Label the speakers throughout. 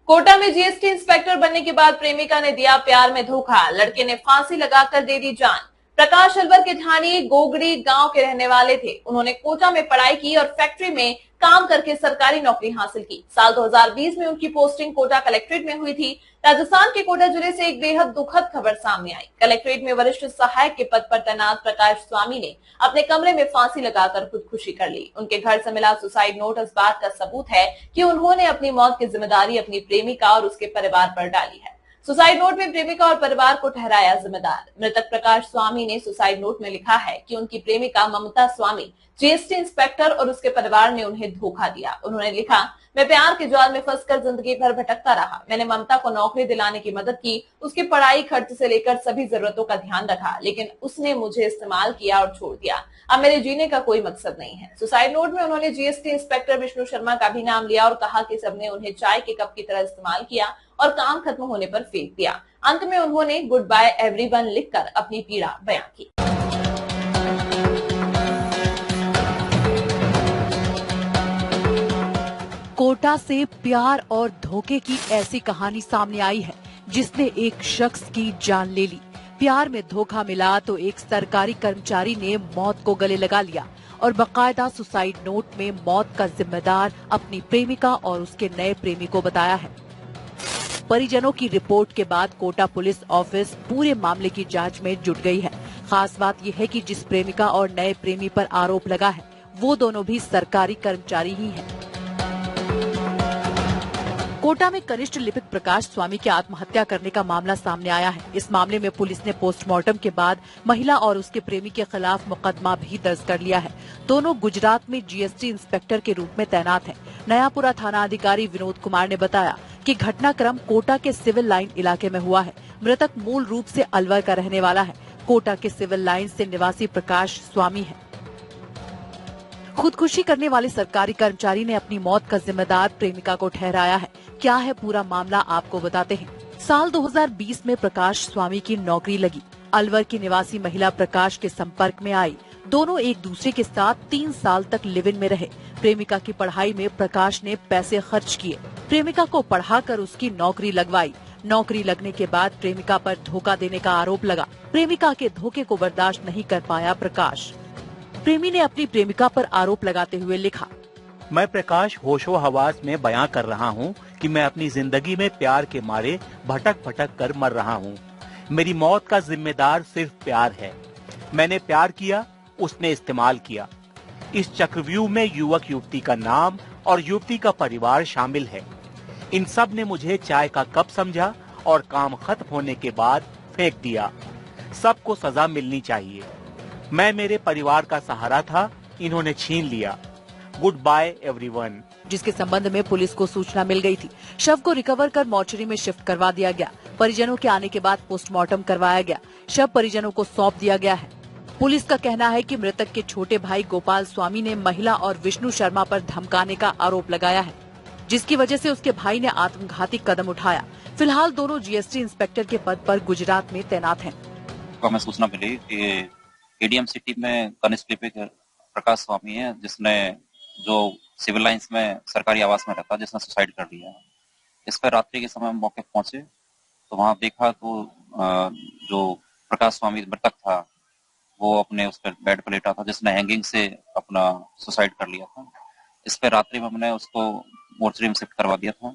Speaker 1: कोटा में GST inspector बनने के बाद प्रेमिका ने दिया प्यार में धोखा, लड़के ने फांसी लगाकर दे दी जान। प्रकाश अलवर के ढाणी गोगड़ी गांव के रहने वाले थे। उन्होंने कोटा में पढ़ाई की और फैक्ट्री में काम करके सरकारी नौकरी हासिल की। साल 2020 में उनकी पोस्टिंग कोटा कलेक्ट्रेट में हुई थी। राजस्थान के कोटा जिले से एक बेहद दुखद खबर सामने आई। कलेक्ट्रेट में वरिष्ठ सहायक के पद पर तैनात प्रकाश स्वामी ने अपने कमरे में फांसी लगाकर खुदकुशी कर ली। उनके घर से मिला सुसाइड नोट इस बात का सबूत है कि उन्होंने अपनी मौत की जिम्मेदारी अपनी प्रेमिका और उसके परिवार पर डाली है। सुसाइड नोट में प्रेमिका और परिवार को ठहराया जिम्मेदार। मृतक प्रकाश स्वामी ने सुसाइड नोट में लिखा है कि उनकी प्रेमिका ममता स्वामी जीएसटी इंस्पेक्टर और उसके परिवार ने उन्हें धोखा दिया। उन्होंने लिखा, मैं प्यार के जाल में फंसकर जिंदगी भर भटकता रहा। मैंने ममता को नौकरी दिलाने की मदद की, उसकी पढ़ाई खर्च से लेकर सभी जरूरतों का ध्यान रखा, लेकिन उसने मुझे इस्तेमाल किया और छोड़ दिया। अब मेरे जीने का कोई मकसद नहीं है। सुसाइड नोट में उन्होंने जीएसटी इंस्पेक्टर विष्णु शर्मा का भी नाम लिया और कहा कि सबने उन्हें चाय के कप की तरह इस्तेमाल किया और काम खत्म होने पर फेंक दिया। अंत में उन्होंने गुड बाय एवरीवन लिखकर अपनी पीड़ा बयां की।
Speaker 2: कोटा से प्यार और धोखे की ऐसी कहानी सामने आई है जिसने एक शख्स की जान ले ली। प्यार में धोखा मिला तो एक सरकारी कर्मचारी ने मौत को गले लगा लिया और बकायदा सुसाइड नोट में मौत का जिम्मेदार अपनी प्रेमिका और उसके नए प्रेमी को बताया है। परिजनों की रिपोर्ट के बाद कोटा पुलिस ऑफिस पूरे मामले की जांच में जुट गई है। खास बात यह है कि जिस प्रेमिका और नए प्रेमी पर आरोप लगा है वो दोनों भी सरकारी कर्मचारी ही हैं। कोटा में कनिष्ठ लिपिक प्रकाश स्वामी के आत्महत्या करने का मामला सामने आया है। इस मामले में पुलिस ने पोस्टमार्टम के बाद महिला और उसके प्रेमी के खिलाफ मुकदमा भी दर्ज कर लिया है। दोनों गुजरात में जीएसटी इंस्पेक्टर के रूप में तैनात हैं। नयापुरा थाना अधिकारी विनोद कुमार ने बताया कि घटनाक्रम कोटा के सिविल लाइन इलाके में हुआ है। मृतक मूल रूप से अलवर का रहने वाला है। कोटा के सिविल लाइन से निवासी प्रकाश स्वामी है। खुदकुशी करने वाले सरकारी कर्मचारी ने अपनी मौत का जिम्मेदार प्रेमिका को ठहराया है। क्या है पूरा मामला, आपको बताते हैं। साल 2020 में प्रकाश स्वामी की नौकरी लगी। अलवर की निवासी महिला प्रकाश के संपर्क में आई। दोनों एक दूसरे के साथ 3 साल तक लिव इन में रहे। प्रेमिका की पढ़ाई में प्रकाश ने पैसे खर्च किए। प्रेमिका को पढ़ाकर उसकी नौकरी लगवाई। नौकरी लगने के बाद प्रेमिका पर धोखा देने का आरोप लगा। प्रेमिका के धोखे को बर्दाश्त नहीं कर पाया प्रकाश। प्रेमी ने अपनी प्रेमिका पर आरोप लगाते हुए लिखा,
Speaker 3: मैं प्रकाश होशो हवास में बयां कर रहा हूं कि मैं अपनी जिंदगी में प्यार के मारे भटक भटक कर मर रहा हूं। मेरी मौत का जिम्मेदार सिर्फ प्यार है। मैंने प्यार किया, उसने इस्तेमाल किया। इस चक्रव्यूह में युवक युवती का नाम और युवती का परिवार शामिल है। इन सब ने मुझे चाय का कप समझा और काम खत्म होने के बाद फेंक दिया। सबको सजा मिलनी चाहिए। मैं मेरे परिवार का सहारा था, इन्होंने छीन लिया। Goodbye everyone.
Speaker 2: जिसके संबंध में पुलिस को सूचना मिल गई थी। शव को रिकवर कर मोर्चरी में शिफ्ट करवा दिया गया। परिजनों के आने के बाद पोस्टमार्टम करवाया गया। शव परिजनों को सौंप दिया गया है। पुलिस का कहना है कि मृतक के छोटे भाई गोपाल स्वामी ने महिला और विष्णु शर्मा पर धमकाने का आरोप लगाया है, जिसकी वजह से उसके भाई ने आत्मघाती कदम उठाया। फिलहाल दोनों जीएसटी इंस्पेक्टर के पद पर गुजरात में तैनात हैं।
Speaker 4: हमें सूचना मिली कि एडीएम सिटी में कनिष्ठ लिपिक प्रकाश स्वामी है, जिसने जो सिविल लाइंस में सरकारी आवास में रहता, जिसने सुसाइड कर लिया। इस पर रात्रि के समय मौके पहुंचे तो वहां देखा तो जो प्रकाश स्वामी मृतक था वो अपने उस पर बेड पर लेटा था, जिसने हैंगिंग से अपना सुसाइड कर लिया था। इस पर रात्रि में हमने उसको मोर्चरी में शिफ्ट करवा दिया था।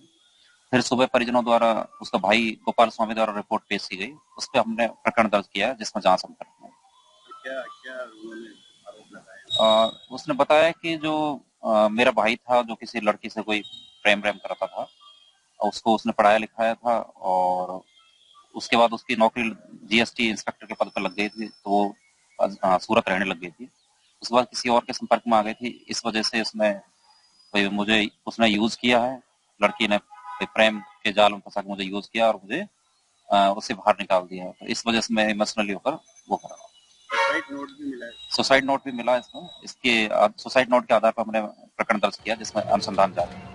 Speaker 4: फिर सुबह परिजनों द्वारा उसका भाई गोपाल स्वामी द्वारा रिपोर्ट पेश की गई। उस पर हमने प्रकरण दर्ज किया जिसमें जांच हम कर रहे हैं। उसने बताया कि जो मेरा भाई था जो किसी लड़की से कोई प्रेम करता था, उसको उसने पढ़ाया लिखाया था और उसके बाद उसकी नौकरी जीएसटी इंस्पेक्टर के पद पर लग गई थी, तो वो सूरत रहने लग गई थी। उसके बाद किसी और के संपर्क में आ गई थी। इस वजह से उसने यूज किया है। लड़की ने प्रेम के जाल में फंसा के मुझे यूज किया और मुझे उससे बाहर निकाल दिया है। तो इस वजह से मैं इमोशनली होकर वो कर रहा हूँ। सुसाइड नोट भी मिला इसमें। इसके सुसाइड नोट के आधार पर हमने प्रकरण दर्ज किया जिसमें अनुसंधान जारी है।